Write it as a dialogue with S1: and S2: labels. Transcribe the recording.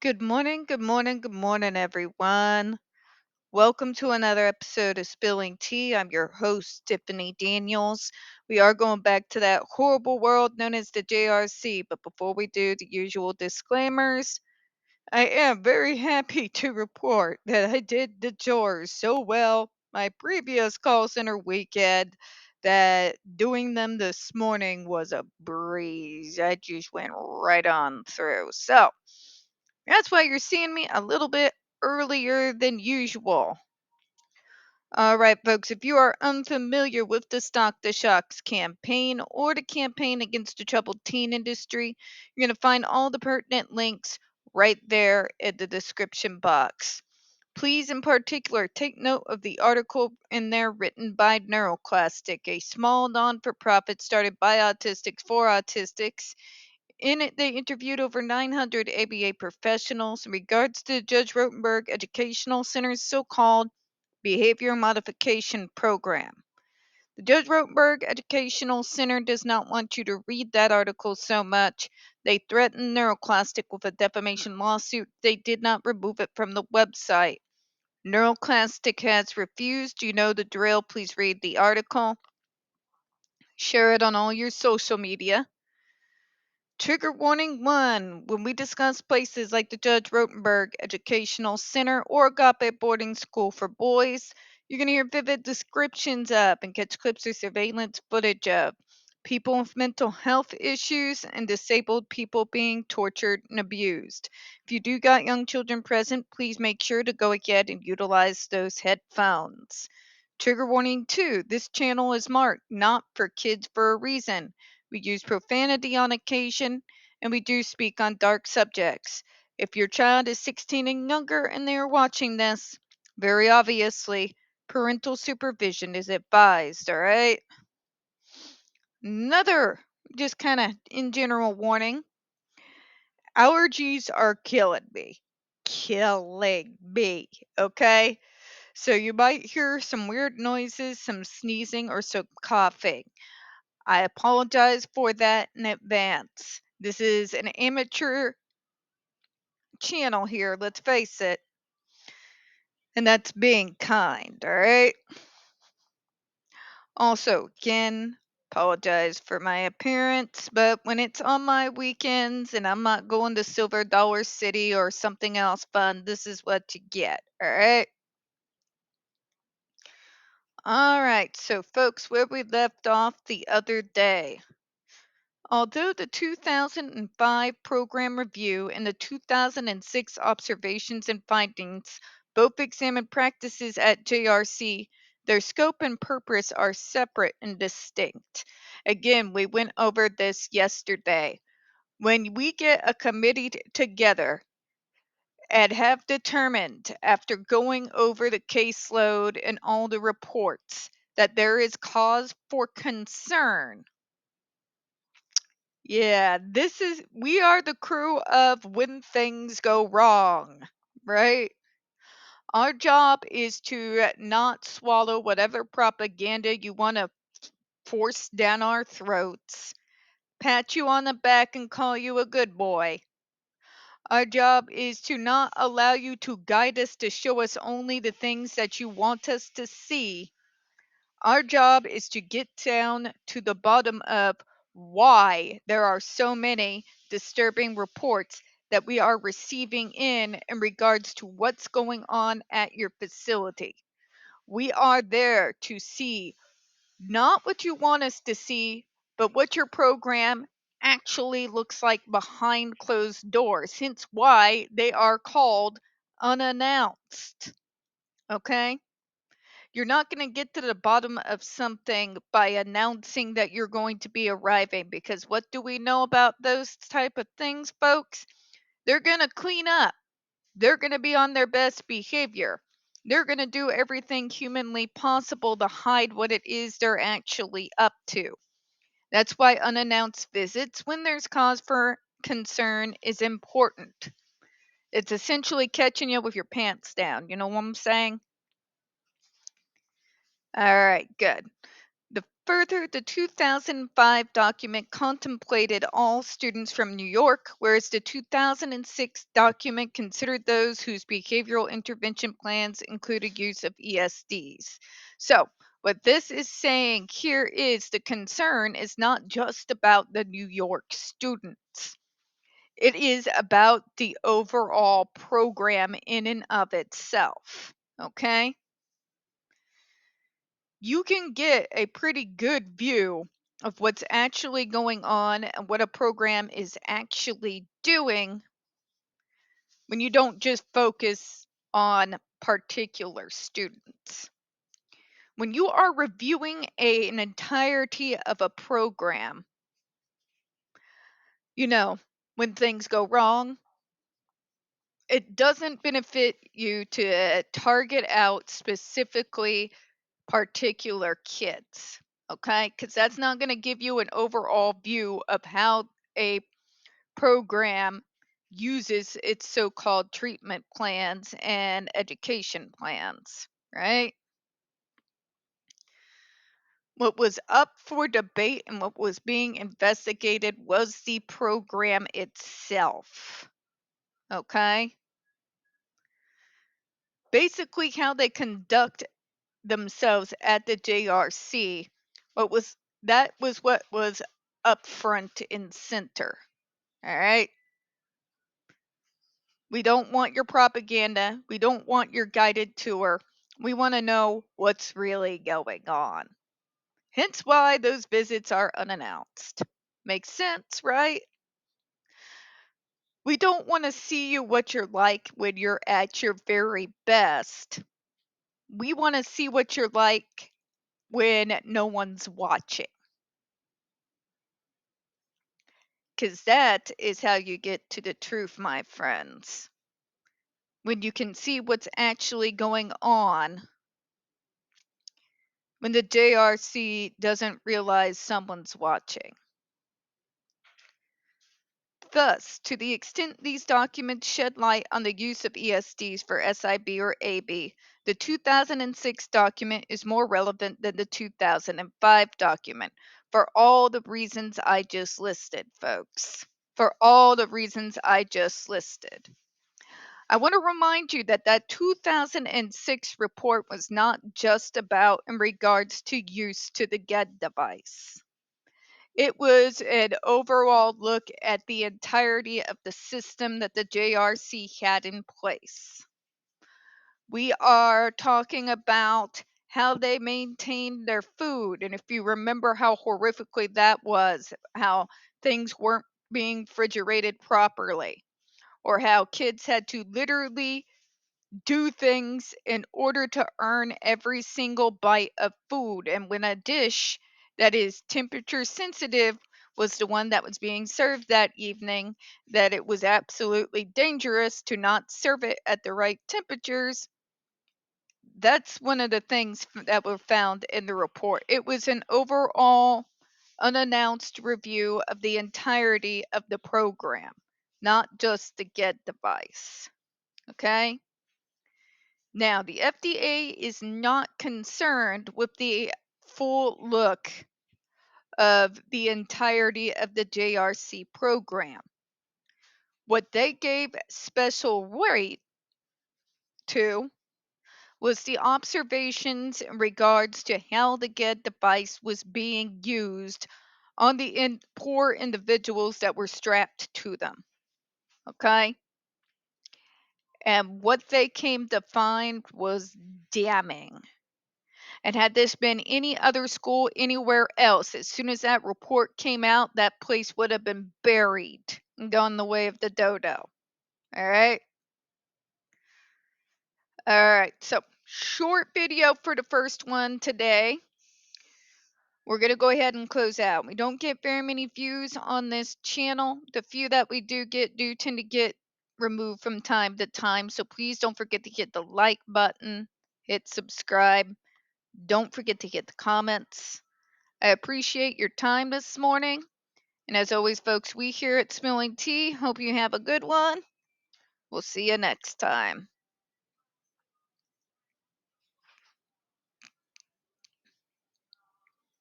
S1: Good morning, good morning, good morning, everyone. Welcome to another episode of Spilling Tea. I'm your host, Tiffany Daniels. We are going back to that horrible world known as the JRC, but before we do the usual disclaimers, I am very happy to report that I did the chores so well my previous call center weekend that doing them this morning was a breeze. I just went right on through. So, that's why you're seeing me a little bit earlier than usual. All right, folks, if you are unfamiliar with the Stock the Shocks campaign or the campaign against the troubled teen industry, you're going to find all the pertinent links right there in the description box. Please, in particular, take note of the article in there written by NeuroClastic, a small non for profit started by autistics for autistics. In it, they interviewed over 900 ABA professionals in regards to the Judge Rotenberg Educational Center's so called behavior modification program. The Judge Rotenberg Educational Center does not want you to read that article so much. They threatened NeuroClastic with a defamation lawsuit. They did not remove it from the website. NeuroClastic has refused. You know the drill. Please read the article. Share it on all your social media. Trigger warning 1. When we discuss places like the Judge Rotenberg Educational Center or Agape Boarding School for Boys, you're going to hear vivid descriptions of and catch clips or surveillance footage of people with mental health issues and disabled people being tortured and abused. If you do got young children present, please make sure to go ahead and utilize those headphones. Trigger warning 2. This channel is marked not for kids for a reason. We use profanity on occasion, and we do speak on dark subjects. If your child is 16 and younger and they are watching this, very obviously, parental supervision is advised, all right? Another, just kind of in general warning, allergies are killing me. Killing me, okay? So you might hear some weird noises, some sneezing, or some coughing. I apologize for that in advance. This is an amateur channel here, let's face it. And that's being kind, alright? Also, again, apologize for my appearance, but when it's on my weekends and I'm not going to Silver Dollar City or something else fun, this is what you get, alright? Alright, so folks, where we left off the other day. Although the 2005 program review and the 2006 observations and findings both examine practices at JRC, their scope and purpose are separate and distinct. Again, we went over this yesterday. When we get a committee together and have determined, after going over the caseload and all the reports, that there is cause for concern. Yeah, we are the crew of when things go wrong, right? Our job is to not swallow whatever propaganda you want to force down our throats, pat you on the back and call you a good boy. Our job is to not allow you to guide us to show us only the things that you want us to see. Our job is to get down to the bottom of why there are so many disturbing reports that we are receiving in regards to what's going on at your facility. We are there to see not what you want us to see, but what your program actually looks like behind closed doors, hence why they are called unannounced. Okay? You're not going to get to the bottom of something by announcing that you're going to be arriving, because what do we know about those type of things, folks? They're going to clean up. They're going to be on their best behavior. They're going to do everything humanly possible to hide what it is they're actually up to. That's why unannounced visits, when there's cause for concern, is important. It's essentially catching you with your pants down. You know what I'm saying? All right, good. The further, the 2005 document contemplated all students from New York, whereas the 2006 document considered those whose behavioral intervention plans included use of ESDs. So, what this is saying here is the concern is not just about the New York students. It is about the overall program in and of itself. Okay? You can get a pretty good view of what's actually going on and what a program is actually doing when you don't just focus on particular students. When you are reviewing an entirety of a program, when things go wrong, it doesn't benefit you to target out specifically particular kids, okay? Because that's not going to give you an overall view of how a program uses its so-called treatment plans and education plans, right? What was up for debate and what was being investigated was the program itself, okay? Basically, how they conduct themselves at the JRC, that was what was up front and center. All right. We don't want your propaganda. We don't want your guided tour. We want to know what's really going on. Hence why those visits are unannounced. Makes sense, right? We don't want to see you what you're like when you're at your very best. We want to see what you're like when no one's watching. Because that is how you get to the truth, my friends. When you can see what's actually going on, when the JRC doesn't realize someone's watching. Thus, to the extent these documents shed light on the use of ESDs for SIB or AB, the 2006 document is more relevant than the 2005 document for all the reasons I just listed, folks. For all the reasons I just listed. I want to remind you that 2006 report was not just about in regards to use to the GED device. It was an overall look at the entirety of the system that the JRC had in place. We are talking about how they maintained their food. And if you remember how horrifically that was, how things weren't being refrigerated properly, or how kids had to literally do things in order to earn every single bite of food. And when a dish that is temperature sensitive was the one that was being served that evening, that it was absolutely dangerous to not serve it at the right temperatures. That's one of the things that were found in the report. It was an overall unannounced review of the entirety of the program, not just the GED device. Okay? Now, the FDA is not concerned with the full look of the entirety of the JRC program. What they gave special weight to was the observations in regards to how the GED device was being used on the poor individuals that were strapped to them. Okay? And what they came to find was damning. And had this been any other school anywhere else, as soon as that report came out, that place would have been buried and gone the way of the dodo. All right? All right. So, short video for the first one today. We're going to go ahead and close out. We don't get very many views on this channel. The few that we do tend to get removed from time to time. So please don't forget to hit the like button, hit subscribe. Don't forget to hit the comments. I appreciate your time this morning. And as always, folks, we here at Spilling Tea hope you have a good one. We'll see you next time.